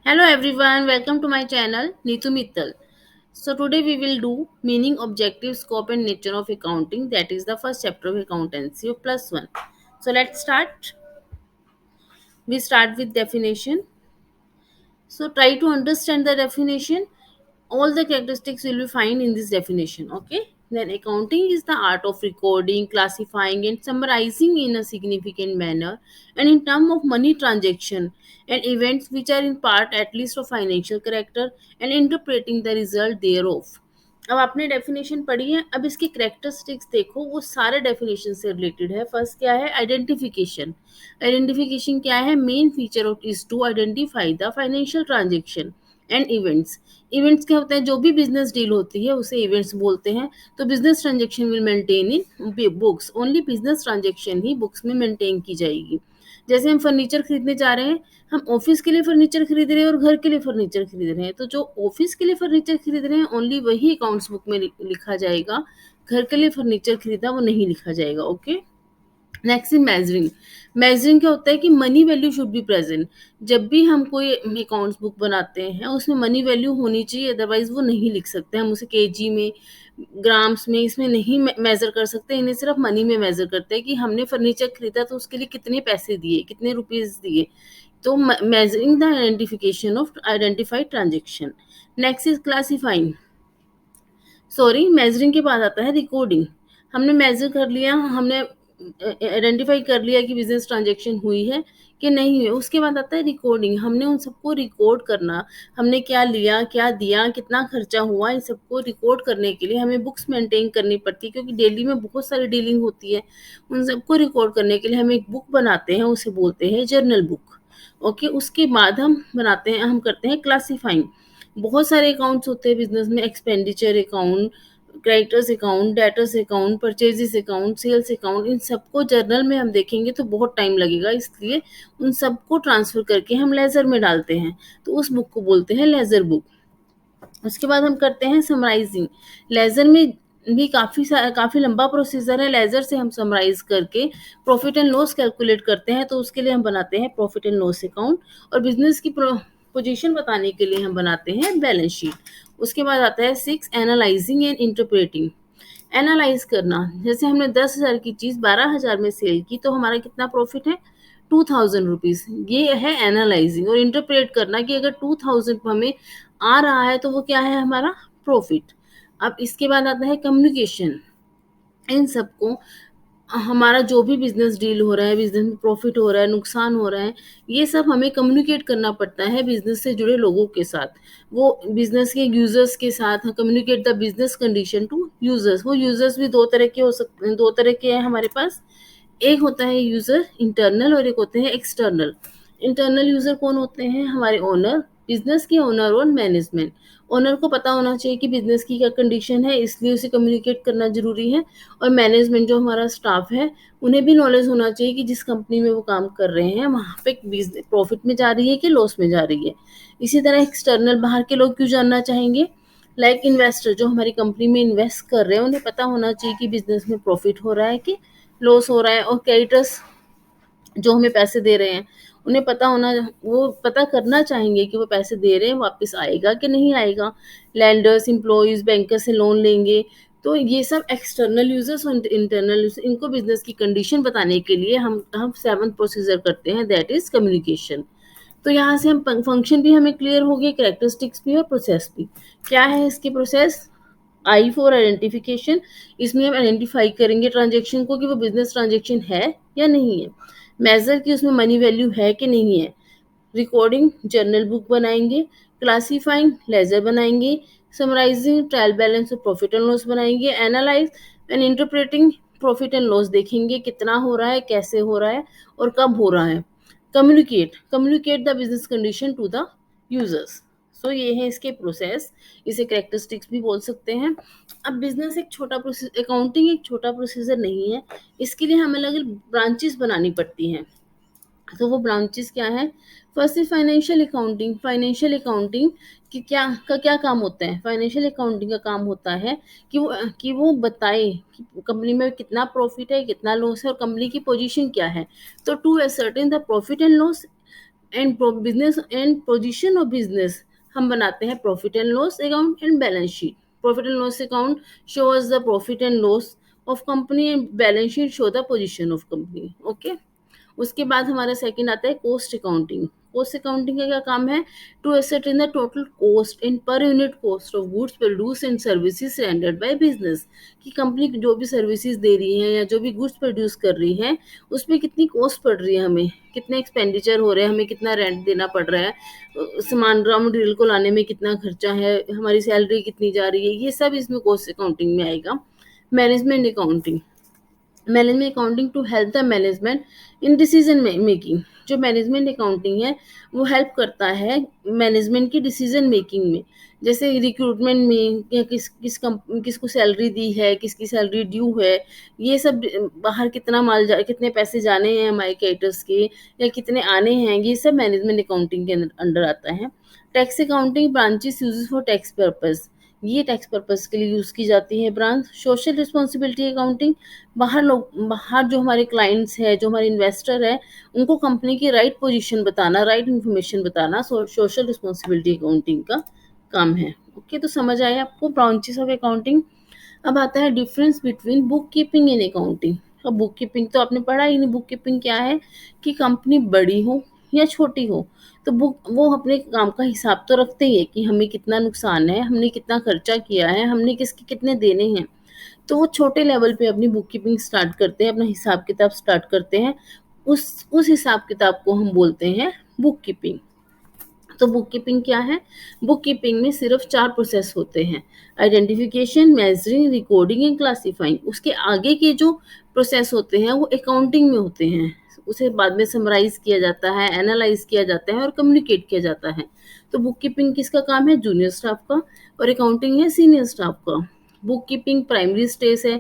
Hello everyone, welcome to my channel Neetu Mittal. So today we will do meaning, objective, scope and nature of accounting. That is the first chapter of accountancy of plus one. So let's start. We start with definition. So try to understand the definition. All the characteristics will be found in this definition. Okay. Then accounting is the art of recording, classifying, and summarizing in a significant manner, and in terms of money transaction and events which are in part at least of financial character, and interpreting the result thereof. अब आपने definition पढ़ी है, अब इसकी characteristics देखो, वो सारे definition से रिलेटेड है। फर्स्ट क्या है? आइडेंटिफिकेशन। आइडेंटिफिकेशन क्या है? Main feature of is to identify the financial transaction and events. Events क्या होता है? जो भी बिजनेस डील होती है उसे इवेंट्स बोलते हैं। तो business transaction will maintain in books, only business transaction he books में मेंटेन की जाएगी। जैसे हम फर्नीचर खरीदने जा रहे हैं, हम ऑफिस के लिए फर्नीचर खरीद रहे हैं और घर के लिए फर्नीचर खरीद रहे हैं, तो जो ऑफिस के लिए फर्नीचर खरीद रहे हैं ओनली वही अकाउंट्स बुक में लिखा जाएगा। घर के लिए फर्नीचर खरीदा वो नहीं लिखा जाएगा। Okay. Next is measuring. Measuring क्या होता है कि money value should be present. जब भी हम कोई अकाउंट्स बुक बनाते हैं उसमें मनी वैल्यू होनी चाहिए, अदरवाइज वो नहीं लिख सकते। हम उसे केजी में, ग्राम्स में, इसमें नहीं मेजर कर सकते। इन्हें सिर्फ मनी में मेजर करते हैं कि हमने फर्नीचर खरीदा तो उसके लिए कितने पैसे दिए, कितने रुपीज दिए। तो measuring the identification of identified transaction. Next is classifying. Sorry, measuring के बाद आता है रिकॉर्डिंग। हमने मेजर कर लिया, हमने आइडेंटिफाई कर लिया कि बिजनेस ट्रांजेक्शन हुई है कि नहीं हुई। उसके बाद आता है रिकॉर्डिंग। हमने उन सबको रिकॉर्ड करना, हमने क्या लिया, क्या दिया, कितना खर्चा हुआ, इन सबको रिकॉर्ड करने के लिए हमें बुक्स मेंटेन करनी पड़ती है, क्योंकि डेली में बहुत सारी डीलिंग होती है। उन सबको रिकॉर्ड करने के लिए हम एक बुक बनाते हैं, उसे बोलते हैं जर्नल बुक। ओके। उसके बाद हम करते हैं क्लासीफाइंग। बहुत सारे अकाउंट्स होते हैं बिजनेस में, expenditure account, creditors account, debtors account, purchases account, sales account. इन सबको जर्नल में हम देखेंगे तो बहुत टाइम लगेगा, इसलिए उन सबको ट्रांसफर करके हम लेजर में डालते हैं, तो उस बुक को बोलते हैं लेजर बुक। उसके बाद हम करते हैं समराइजिंग। लेजर में भी काफ़ी लंबा प्रोसीजर है। लेजर से हम समराइज करके प्रॉफिट एंड लॉस कैलकुलेट करते हैं, तो उसके लिए हम बनाते हैं प्रॉफिट एंड लॉस अकाउंट। और बिजनेस की पोजीशन बताने के लिए हम बनाते हैं बैलेंस शीट। उसके बाद आता है six, analysing and interpreting. Analyse करना, जैसे हमने 10,000 की चीज़ 12,000 में सेल की तो हमारा कितना प्रॉफिट है? 2,000 रुपीज़। ये है एनालाइजिंग। और इंटरप्रेट करना कि अगर 2,000 हमें आ रहा है तो वो क्या है? हमारा प्रॉफिट। अब इसके बाद आता है कम्युनिकेशन। इन सबको, हमारा जो भी बिजनेस डील हो रहा है, बिजनेस में प्रॉफिट हो रहा है, नुकसान हो रहा है, ये सब हमें कम्युनिकेट करना पड़ता है बिजनेस से जुड़े लोगों के साथ। वो बिजनेस के यूजर्स के साथ communicate the business condition to users. वो यूजर्स भी दो तरह के हो सकते हैं, दो तरह के हैं हमारे पास। एक होता है यूजर इंटरनल और एक होते हैं एक्सटर्नल। इंटरनल यूजर कौन होते हैं? हमारे ओनर, बिजनेस के ओनर और मैनेजमेंट। ओनर को पता होना चाहिए कि बिजनेस की क्या कंडीशन है, इसलिए उसे कम्युनिकेट करना जरूरी है। और मैनेजमेंट जो हमारा स्टाफ है, उन्हें भी नॉलेज होना चाहिए कि जिस कंपनी में वो काम कर रहे हैं वहाँ पे प्रॉफिट में जा रही है कि लॉस में जा रही है। इसी तरह एक्सटर्नल, बाहर के लोग क्यों जानना चाहेंगे? लाइक इन्वेस्टर जो हमारी कंपनी में इन्वेस्ट कर रहे हैं, उन्हें पता होना चाहिए कि बिजनेस में प्रॉफिट हो रहा है कि लॉस हो रहा है। और क्रेडिटर्स जो हमें पैसे दे रहे हैं, उन्हें पता होना, वो पता करना चाहेंगे कि वो पैसे दे रहे हैं वापस आएगा कि नहीं आएगा। लैंडर्स, एम्प्लॉयज़ बैंकर से लोन लेंगे। तो ये सब एक्सटर्नल यूजर्स और इंटरनल यूजर्स, इनको बिजनेस की कंडीशन बताने के लिए हम सेवंथ प्रोसीजर करते हैं, दैट इज कम्युनिकेशन। तो यहाँ से हम फंक्शन भी हमें क्लियर हो गए, कैरेक्टरिस्टिक्स भी और प्रोसेस भी। क्या है इसकी प्रोसेस? I for identification. इसमें हम आइडेंटिफाई करेंगे ट्रांजेक्शन को कि वो बिजनेस ट्रांजेक्शन है या नहीं है। मेजर की उसमें मनी वैल्यू है कि नहीं है। रिकॉर्डिंग, जर्नल बुक बनाएंगे। क्लासीफाइंग, लेजर बनाएंगे। समराइजिंग, ट्रायल बैलेंस और प्रॉफिट एंड लॉस बनाएंगे। Analyse and interpreting, profit and loss देखेंगे कितना हो रहा है, कैसे हो रहा है और कब हो रहा है। Communicate the business condition to the users. So ये है इसके प्रोसेस, इसे कैरेक्टरिस्टिक्स भी बोल सकते हैं। अब बिजनेस एक छोटा प्रोसेस, अकाउंटिंग एक छोटा प्रोसीजर नहीं है। इसके लिए हमें अलग अलग ब्रांचेस बनानी पड़ती हैं। तो वो ब्रांचेस क्या है? First is financial accounting. Financial accounting की क्या काम होता है? फाइनेंशियल अकाउंटिंग का काम होता है कि वो बताए कि कंपनी में कितना प्रॉफिट है, कितना लॉस है और कंपनी की पोजीशन क्या है। तो to ascertain the profit and loss, and business and position of business हम बनाते हैं profit and loss account and balance sheet. Profit and loss account shows the profit and loss of company and balance sheet show the position of company. Okay. उसके बाद हमारा second आता है cost accounting. Cost accounting का क्या काम है? To ascertain the total cost in per unit cost of goods produce and services rendered by business. कि कंपनी जो भी सर्विसेज दे रही है या जो भी गुड्स प्रोड्यूस कर रही है उसमें कितनी कॉस्ट पड़ रही है, हमें कितने एक्सपेंडिचर हो रहे हैं, हमें कितना रेंट देना पड़ रहा है, सामान रॉ मटेरियल को लाने में कितना खर्चा है, हमारी सैलरी कितनी जा रही है, ये सब इसमें कॉस्ट अकाउंटिंग में आएगा. Management accounting. Management accounting to help the management in decision making. जो मैनेजमेंट अकाउंटिंग है वो हेल्प करता है मैनेजमेंट की डिसीजन मेकिंग में. जैसे रिक्रूटमेंट में या किसको सैलरी दी है, किसकी सैलरी ड्यू है, ये सब बाहर कितना माल कितने पैसे जाने हैं हमारे क्रेडिटर्स के या कितने आने हैं, ये सब मैनेजमेंट अकाउंटिंग के अंडर आता है. Tax accounting branches use for tax purpose. ये टैक्स पर्पज के लिए यूज़ की जाती है ब्रांच. Social responsibility accounting. बाहर जो हमारे क्लाइंट्स है, जो हमारे इन्वेस्टर है, उनको कंपनी की राइट पोजीशन बताना, राइट इन्फॉर्मेशन बताना सोशल रिस्पॉन्सिबिलिटी अकाउंटिंग का काम है. ओके, तो समझ आया आपको ब्रांचेस ऑफ अकाउंटिंग. अब आता है difference between book keeping and accounting. अब बुक कीपिंग तो आपने पढ़ा ही नहीं. बुक कीपिंग क्या है कि कंपनी बड़ी हो या छोटी हो तो बुक वो अपने काम का हिसाब तो रखते ही है कि हमें कितना नुकसान है, हमने कितना खर्चा किया है, हमने किसके कितने देने हैं. तो वो छोटे लेवल पे अपनी बुक कीपिंग स्टार्ट करते हैं, अपना हिसाब किताब स्टार्ट करते हैं. उस हिसाब किताब को हम बोलते हैं बुक कीपिंग. तो बुक कीपिंग क्या है? बुक कीपिंग में सिर्फ 4 प्रोसेस होते हैं: identification, measuring, recording and classifying. उसके आगे के जो प्रोसेस होते हैं वो अकाउंटिंग में होते हैं. उसे बाद में समराइज किया जाता है, एनालाइज किया जाता है और कम्युनिकेट किया जाता है. तो बुक कीपिंग किसका काम है? जूनियर स्टाफ का. और अकाउंटिंग है सीनियर स्टाफ का. बुक कीपिंग प्राइमरी स्टेज है.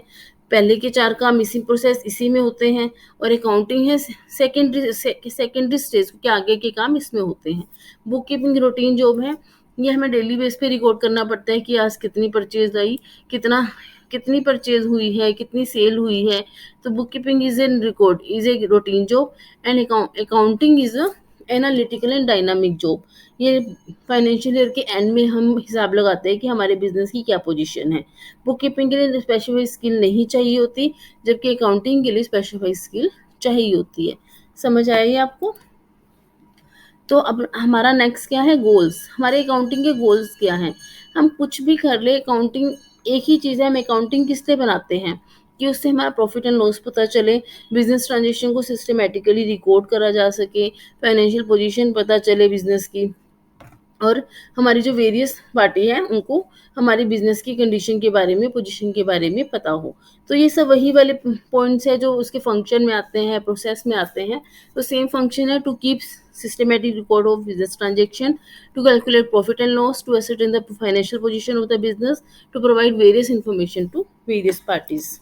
पहले के 4 काम इसी प्रोसेस इसी में होते हैं. और अकाउंटिंग है सेकेंडरी स्टेज के आगे के काम इसमें होते हैं. बुक कीपिंग रूटीन जॉब है. ये हमें डेली बेस पे रिकॉर्ड करना पड़ता है कि आज कितनी परचेज आई, कितना कितनी परचेज हुई है, कितनी सेल हुई है. तो book keeping is a routine job and accounting is a analytical and dynamic job. ये फाइनेंशियल ईयर के एंड में हम हिसाब लगाते हैं कि हमारे बिजनेस की क्या पोजीशन है. बुक कीपिंग के लिए स्पेसिफाइड स्किल नहीं चाहिए होती, जबकि अकाउंटिंग के लिए स्पेसिफाइड स्किल चाहिए होती है. समझ आया ये आपको? तो अब हमारा नेक्स्ट क्या है? गोल्स. हमारे अकाउंटिंग के गोल्स क्या हैं? हम कुछ भी कर ले, अकाउंटिंग एक ही चीज़ है. हम अकाउंटिंग किस लिए बनाते हैं? कि उससे हमारा प्रॉफिट एंड लॉस पता चले, बिजनेस ट्रांजेक्शन को सिस्टमेटिकली रिकॉर्ड करा जा सके, फाइनेंशियल पोजीशन पता चले बिजनेस की, और हमारी जो वेरियस पार्टी है उनको हमारी बिजनेस की कंडीशन के बारे में, पोजीशन के बारे में पता हो. तो ये सब वही वाले पॉइंट्स है जो उसके फंक्शन में आते हैं, प्रोसेस में आते हैं. तो सेम फंक्शन है: to keep systematic record of business transaction, to calculate profit and loss, to ascertain the financial position of the business, to provide various information to various parties.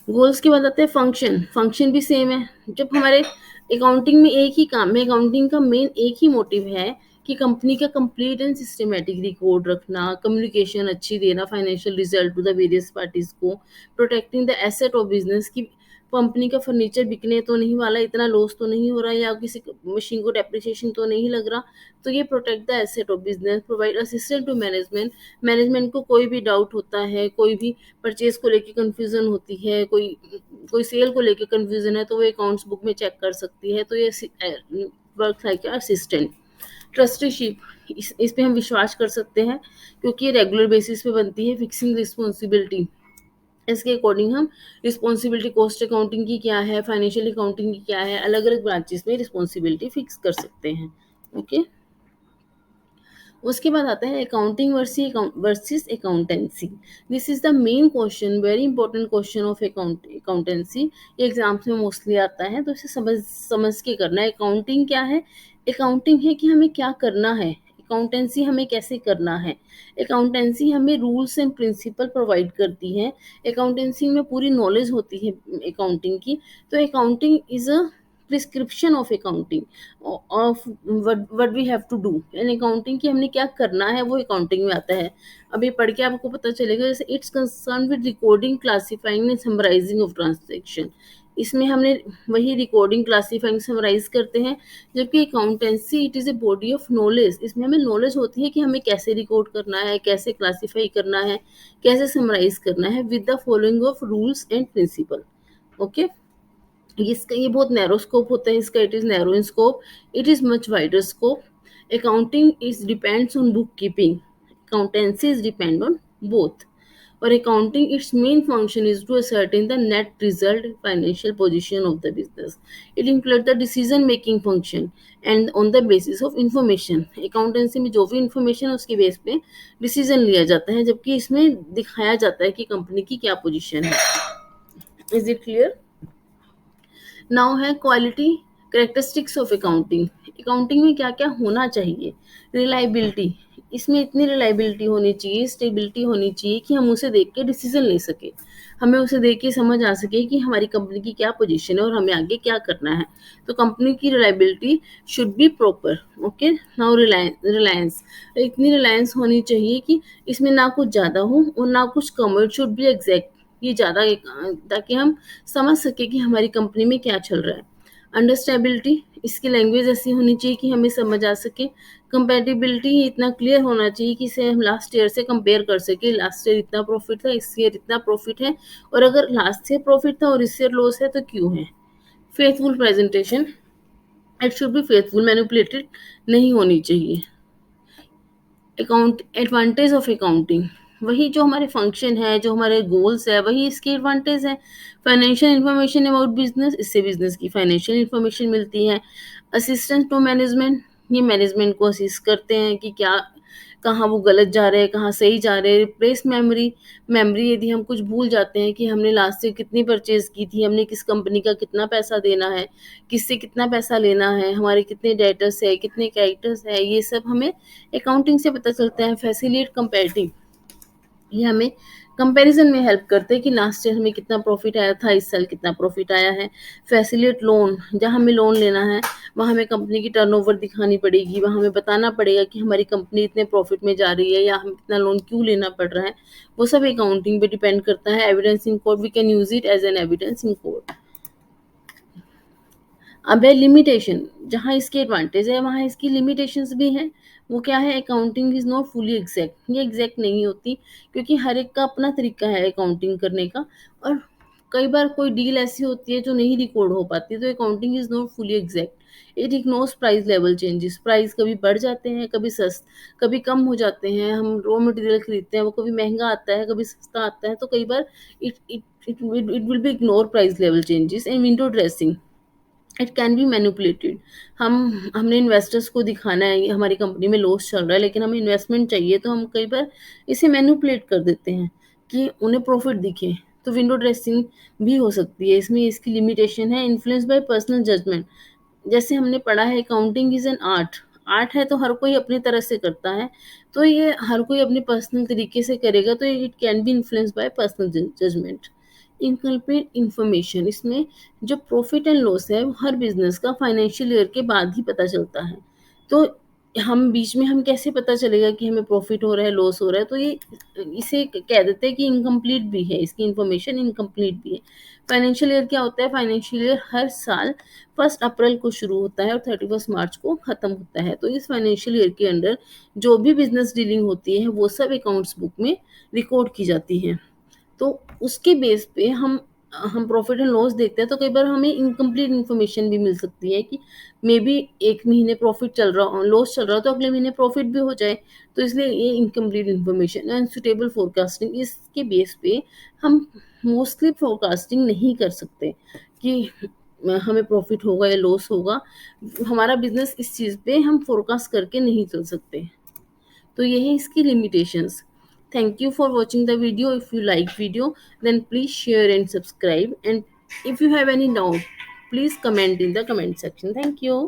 Goals के बाद आते हैं function. Function भी same है. जब हमारे accounting में एक ही काम है, अकाउंटिंग का मेन एक ही मोटिव है कि कंपनी का कंप्लीट एंड सिस्टमेटिक रिकॉर्ड रखना, कम्युनिकेशन अच्छी देना, financial result to the various parties को, protecting the asset of business की कंपनी का फर्नीचर बिकने तो नहीं वाला, इतना लॉस तो नहीं हो रहा, या किसी मशीन को डेप्रिसिएशन तो नहीं लग रहा. तो ये protect the asset of business, provide assistant to management. Management को कोई भी डाउट होता है, कोई भी परचेज को लेके कंफ्यूजन होती है, कोई कोई सेल को लेके कंफ्यूजन है, तो वो अकाउंट्स बुक में चेक कर सकती है. तो ये वर्क लाइक असिस्टेंट. ट्रस्टीशिप, इस पे हम विश्वास कर सकते हैं क्योंकि ये रेगुलर बेसिस पे बनती है. फिक्सिंग रिस्पॉन्सिबिलिटी, इसके अकॉर्डिंग हम रिस्पॉन्सिबिलिटी कॉस्ट अकाउंटिंग की क्या है, फाइनेंशियल अकाउंटिंग की क्या है, अलग अलग ब्रांचेस में रिस्पॉन्सिबिलिटी फिक्स कर सकते हैं. ओके. उसके बाद आता है accounting versus accountancy. This is the main question, very important question of accountancy. ये एग्जाम्स में मोस्टली आता है, तो इसे समझ के करना है. अकाउंटिंग क्या है? अकाउंटिंग है कि हमें क्या करना है. अकाउंटेंसी हमें कैसे करना है. अकाउंटेंसी हमें रूल्स एंड प्रिंसिपल प्रोवाइड करती है. अकाउंटेंसी में पूरी नॉलेज होती है अकाउंटिंग की. तो accounting is a prescription of accounting, of what we have to do in accounting, कि हमने क्या करना है वो अकाउंटिंग में आता है. अभी पढ़ के आपको पता चलेगा. जैसे it's concern with recording, classifying and summarising of transaction. इसमें हमने वही रिकॉर्डिंग, क्लासिफाइंग, समराइज करते हैं। जबकि accountancy it is a body of knowledge, इसमें हमें नॉलेज होती है कि हमें कैसे रिकॉर्ड करना है, कैसे क्लासीफाई करना है, कैसे समराइज करना है with the following of rules and principle. Okay, इसका ये बहुत नैरो स्कोप होता है इसका, it is narrow in scope, it is much wider scope. Accounting is depends on book keeping, accountancy is depend on both. और accounting its main function is to ascertain the net result financial position of the business. It includes the decision making function and on the basis of information. Accountancy में जो भी information है उसके base पे decision लिया जाता है, जबकि इसमें दिखाया जाता है कि कंपनी की क्या पोजीशन है। Is it clear? नाउ है quality characteristics of accounting. Accounting में क्या क्या होना चाहिए? रिलायबिलिटी, इसमें इतनी रिलायबिलिटी होनी चाहिए, स्टेबिलिटी होनी चाहिए कि हम उसे देख के डिसीजन ले सके, हमें उसे देख के समझ आ सके कि हमारी कंपनी की क्या पोजीशन है और हमें आगे क्या करना है। तो कंपनी की reliability should be proper. Okay, now Reliance, इतनी रिलायंस होनी चाहिए कि इसमें ना कुछ ज़्यादा हो और ना कुछ कम हो, इट शुड बी एग्जैक्ट, ये ज़्यादा, ताकि हम समझ सके कि हमारी कंपनी में क्या चल रहा है। अंडरस्टैबिलिटी, इसकी लैंग्वेज ऐसी होनी चाहिए कि हमें समझ आ सके। कंपेटिबिलिटी, इतना क्लियर होना चाहिए कि इसे हम लास्ट ईयर से कंपेयर कर सके, लास्ट ईयर इतना प्रॉफिट था, इस ईयर इतना प्रॉफिट है, और अगर लास्ट ईयर प्रॉफिट था और इस ईयर लॉस है तो क्यों है। Faithful presentation, it should be faithful, manipulated नहीं होनी चाहिए। अकाउंट एडवांटेज ऑफ अकाउंटिंग, वही जो हमारे फंक्शन है, जो हमारे गोल्स है, वही इसकी एडवांटेज है। फाइनेंशियल इन्फॉर्मेशन अबाउट बिजनेस, इससे बिजनेस की फाइनेंशियल इन्फॉर्मेशन मिलती है। असिस्टेंस टू मैनेजमेंट, ये मैनेजमेंट को असिस्ट करते हैं कि क्या, कहाँ वो गलत जा रहे हैं, कहाँ सही जा रहे हैं। रिप्लेस मेमोरी, मेमोरी यदि हम कुछ भूल जाते हैं कि हमने लास्ट ईयर कितनी परचेज की थी, हमने किस कंपनी का कितना पैसा देना है, किससे कितना पैसा लेना है, हमारे कितने डेटर्स है, कितने कैरेक्टर्स है, ये सब हमें अकाउंटिंग से पता चलता है। फैसिलिटेट कंपैरेटिव, ये हमें कंपैरिजन में हेल्प करते हैं कि लास्ट ईयर हमें कितना प्रॉफिट आया था, इस साल कितना प्रॉफिट आया है। फैसिलिटेट लोन, जहाँ हमें लोन लेना है वहाँ हमें कंपनी की टर्नओवर दिखानी पड़ेगी, वहाँ हमें बताना पड़ेगा कि हमारी कंपनी इतने प्रॉफिट में जा रही है या हमें इतना लोन क्यों लेना पड़ रहा है, वो सब अकाउंटिंग पे डिपेंड करता है। Evidence in court, we can use it as an evidence in court. अब है लिमिटेशन, जहाँ इसके एडवांटेज है वहाँ इसकी लिमिटेशंस भी हैं। वो क्या है? Accounting is not fully exact, ये एग्जैक्ट नहीं होती, क्योंकि हर एक का अपना तरीका है अकाउंटिंग करने का, और कई बार कोई डील ऐसी होती है जो नहीं रिकॉर्ड हो पाती, तो accounting is not fully exact. It ignores price level changes, price कभी बढ़ जाते हैं, कभी कम हो जाते हैं। हम रॉ मटेरियल खरीदते हैं, वो कभी महंगा आता है, कभी सस्ता आता है, तो कई बार it it it will be ignore price level changes. And window dressing, it can be manipulated, हमने इन्वेस्टर्स को दिखाना है हमारी कंपनी में लॉस चल रहा है, लेकिन हमें इन्वेस्टमेंट चाहिए, तो हम कई बार इसे मैनिपुलेट कर देते हैं कि उन्हें प्रॉफिट दिखे, तो विंडो ड्रेसिंग भी हो सकती है। इसमें इसकी लिमिटेशन है। इन्फ्लुएंस बाय पर्सनल जजमेंट, जैसे हमने पढ़ा है accounting is an art, art है तो हर कोई अपनी तरह से करता है, तो ये हर कोई अपने पर्सनल तरीके से करेगा, तो it can be influence by personal judgement. Incomplete information, इसमें जो प्रॉफिट एंड लॉस है वो हर बिजनेस का फाइनेंशियल ईयर के बाद ही पता चलता है। तो हम बीच में हम कैसे पता चलेगा कि हमें प्रॉफिट हो रहा है, लॉस हो रहा है? तो ये इसे कह देते हैं कि इनकम्प्लीट भी है, इसकी इंफॉर्मेशन इनकम्प्लीट भी है। फाइनेंशियल ईयर क्या होता है? फाइनेंशियल ईयर हर साल 1 अप्रैल को शुरू होता है और 31 मार्च को ख़त्म होता है। तो इस फाइनेंशियल ईयर के अंडर जो भी बिजनेस डीलिंग होती है वो सब अकाउंट्स बुक में रिकॉर्ड की जाती है। तो उसके बेस पे हम प्रॉफिट एंड लॉस देखते हैं, तो कई बार हमें इनकम्प्लीट इन्फॉर्मेशन भी मिल सकती है कि मे बी एक महीने प्रॉफिट चल रहा हो, लॉस चल रहा हो, तो अगले महीने प्रॉफिट भी हो जाए। तो इसलिए ये incomplete information and suitable forecasting, इसके बेस पे हम मोस्टली फोरकास्टिंग नहीं कर सकते कि हमें प्रॉफिट होगा या लॉस होगा। हमारा बिजनेस इस चीज़ पे हम फोरकास्ट करके नहीं चल सकते। तो ये है इसकी limitations. Thank you for watching the video. If you like video, then please share and subscribe. And if you have any doubt, please comment in the comment section. Thank you.